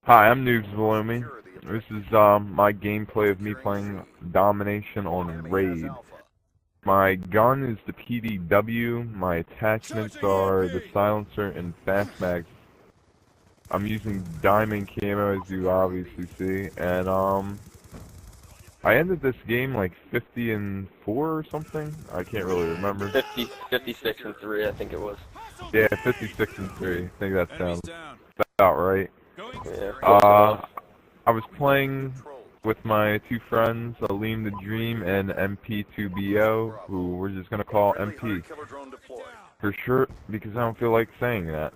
Hi, I'm Noobs Bloomy. This is my gameplay of me playing Domination on Raid. My gun is the PDW, my attachments are the silencer and fast mags. I'm using diamond camo as you obviously see, and I ended this game like 50-4 or something. I can't really remember. 56-3, I think it was. Yeah, 56-3. I think that sounds about right. Yeah. I was playing with my two friends, Aleem the Dream and MP2BO, who we're just gonna call MP for short because I don't feel like saying that.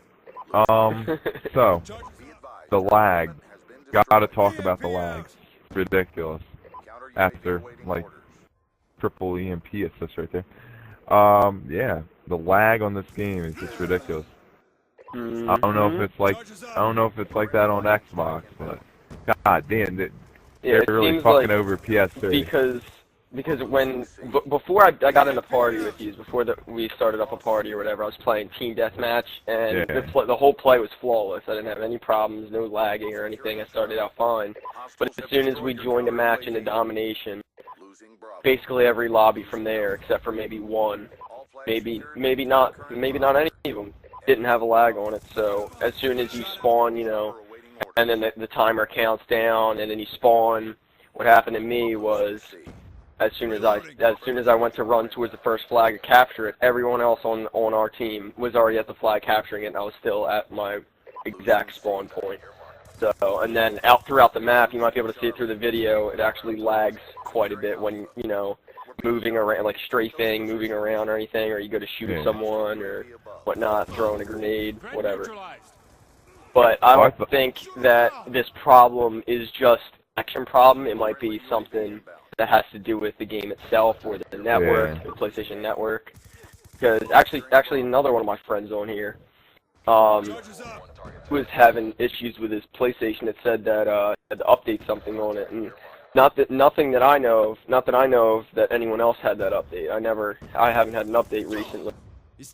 So the lag. Gotta talk about the lag. It's ridiculous. After like triple EMP assist right there. Yeah, the lag on this game is just ridiculous. I don't know if it's like that on Xbox, but god damn, they're really fucking over PS3. Because before I got in the party with you, before we started up a party or whatever, I was playing team deathmatch, and the whole play was flawless. I didn't have any problems, no lagging or anything. I started out fine, but as soon as we joined a match into domination, basically every lobby from there, except for maybe one, maybe not any of them, didn't have a lag on it. So as soon as you spawn, you know, and then the timer counts down, and then you spawn. What happened to me was, as soon as I went to run towards the first flag to capture it, everyone else on our team was already at the flag capturing it, and I was still at my exact spawn point. So, and then out throughout the map, you might be able to see it through the video. It actually lags quite a bit when, you know, moving around, like strafing, moving around or anything, or you go to shoot someone or whatnot, throwing a grenade, whatever. But I don't think that this problem is just an action problem. It might be something that has to do with the game itself or the network, the PlayStation Network. Because actually another one of my friends on here was having issues with his PlayStation. It said that had to update something on it, and nothing that I know of that anyone else had that update. I haven't had an update recently.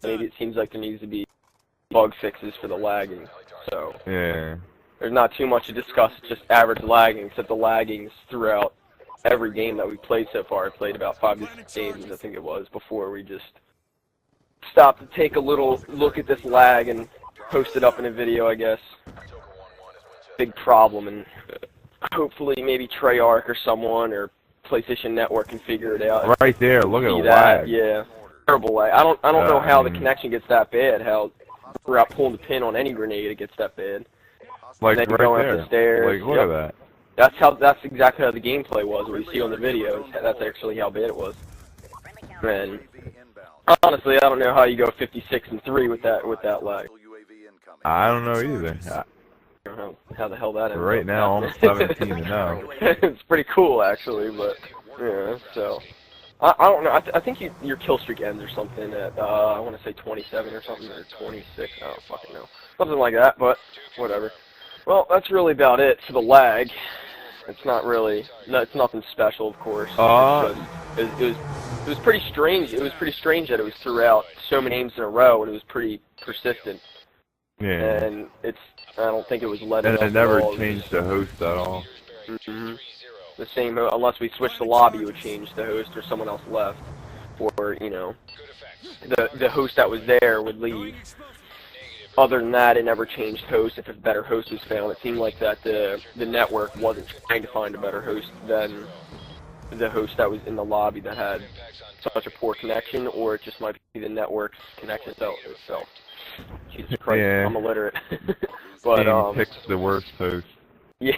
Maybe it seems like there needs to be bug fixes for the lagging. So there's not too much to discuss. It's just average lagging, except the lagging's throughout every game that we played so far. I played about 5 to 6 games, I think it was, before we just stopped to take a little look at this lag and post it up in a video, I guess. Big problem, and hopefully maybe Treyarch or someone or PlayStation Network can figure it out. Right there, look at the lag. Yeah, terrible lag. I don't know how the connection gets that bad. How without pulling the pin on any grenade, it gets that bad. Like and then right going there. Up the stairs. Like look at that. That's exactly how the gameplay was. What you see on the videos, that's actually how bad it was. And honestly, I don't know how you go 56-3 with that lag. I don't know either. I don't know how the hell that is. Right now, almost 17-0. It's pretty cool, actually, but yeah. So I don't know. I think your kill streak ends or something at I want to say 27 or something, or 26. I don't fucking know. Something like that, but whatever. Well, that's really about it for the lag. It's not really. No, it's nothing special, of course. It was pretty strange. It was pretty strange that it was throughout so many games in a row, and it was pretty persistent. Yeah. And I don't think it was letting us. And it never changed the host at all. The same, unless we switched the lobby, it would change the host or someone else left, or you know, the host that was there would leave. Other than that, it never changed host. If a better host was found, it seemed like that the network wasn't trying to find a better host than the host that was in the lobby that had such a poor connection, or it just might be the network's connection itself. Jesus Christ, I'm illiterate. But picks the worst host. Yeah,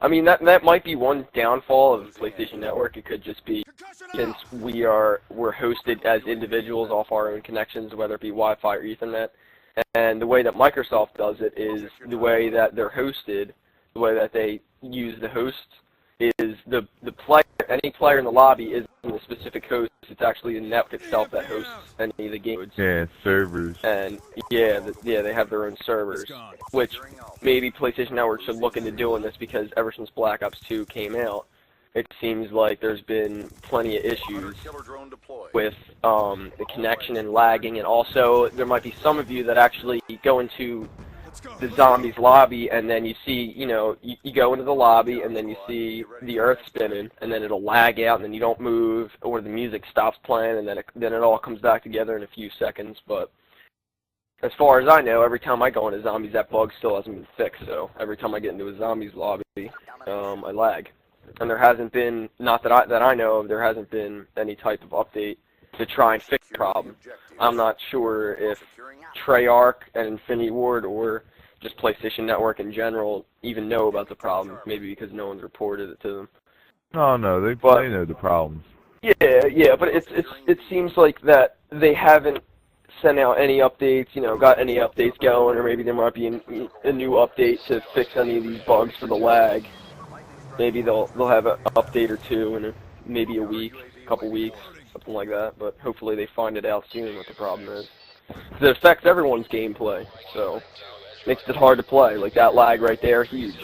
I mean that might be one downfall of the PlayStation Network. It could just be since we're hosted as individuals off our own connections, whether it be Wi-Fi or Ethernet. And the way that Microsoft does it is the way that they're hosted, the way that they use the hosts is the player. Any player in the lobby isn't a specific host. It's actually the network itself that hosts any of the games. Yeah, servers. And they have their own servers, which maybe PlayStation Network should look into doing this, because ever since Black Ops 2 came out, it seems like there's been plenty of issues with the connection and lagging, and also there might be some of you that actually go into the zombies lobby, and then you see, you know, you go into the lobby, and then you see the earth spinning, and then it'll lag out, and then you don't move, or the music stops playing, and then it all comes back together in a few seconds. But as far as I know, every time I go into zombies, that bug still hasn't been fixed. So every time I get into a zombies lobby, I lag. And there hasn't been, not that I know of, there hasn't been any type of update to try and fix the problem. I'm not sure if Treyarch and Infinity Ward or just PlayStation Network in general even know about the problem. Maybe because no one's reported it to them. Oh no, they know the problems. Yeah, but it seems like that they haven't sent out any updates, you know, got any updates going, or maybe there might be a new update to fix any of these bugs for the lag. Maybe they'll have an update or two in maybe a week, a couple weeks, something like that. But hopefully they find it out soon what the problem is. 'Cause it affects everyone's gameplay, so makes it hard to play. Like that lag right there, huge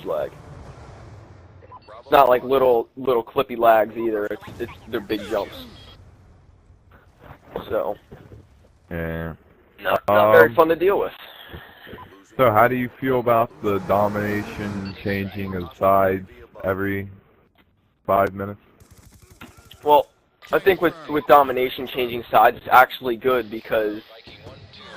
lag. It's not like little clippy lags either. They're big jumps. So yeah, not very fun to deal with. So how do you feel about the domination changing of sides every 5 minutes? Well, I think with domination changing sides, it's actually good because,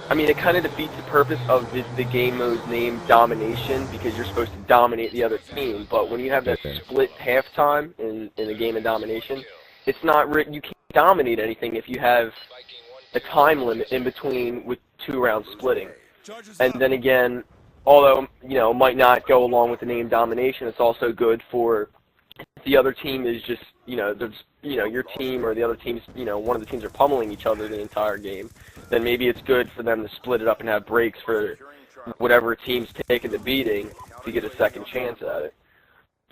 I mean, it kind of defeats the purpose of the game mode's name, domination, because you're supposed to dominate the other team. But when you have that split halftime in a game of domination, it's not you can't dominate anything if you have a time limit in between with 2 rounds splitting. And then again, although, you know, it might not go along with the name domination, it's also good for if the other team is just, you know, your team or the other team's, you know, one of the teams are pummeling each other the entire game, then maybe it's good for them to split it up and have breaks for whatever team's taking the beating to get a second chance at it.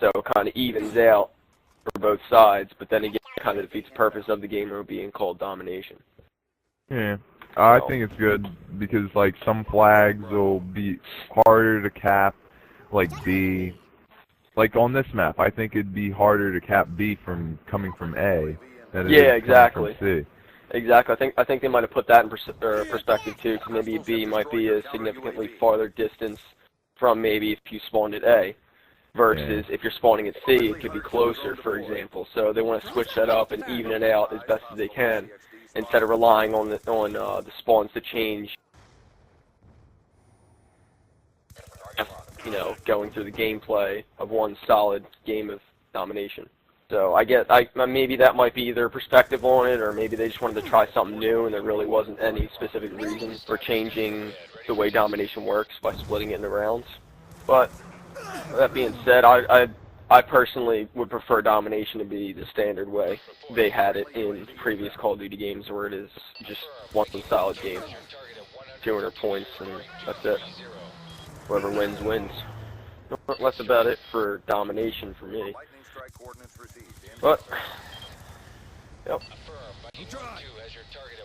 So it kind of evens out for both sides, but then again, it kind of defeats the purpose of the game mode being called domination. Yeah. I think it's good because, like, some flags will be harder to cap, like B. Like, on this map, I think it'd be harder to cap B from coming from A than it is coming from C. Exactly. I think they might have put that in perspective, too, because maybe B might be a significantly farther distance from maybe if you spawned at A, versus if you're spawning at C, it could be closer, for example. So they want to switch that up and even it out as best as they can, instead of relying on the spawns to change, you know, going through the gameplay of one solid game of domination. So maybe that might be their perspective on it, or maybe they just wanted to try something new and there really wasn't any specific reason for changing the way domination works by splitting it into rounds. But that being said, I personally would prefer domination to be the standard way they had it in previous Call of Duty games, where it is just one solid game, 200 points, and that's it. Whoever wins, wins. That's about it for domination for me. But, yep.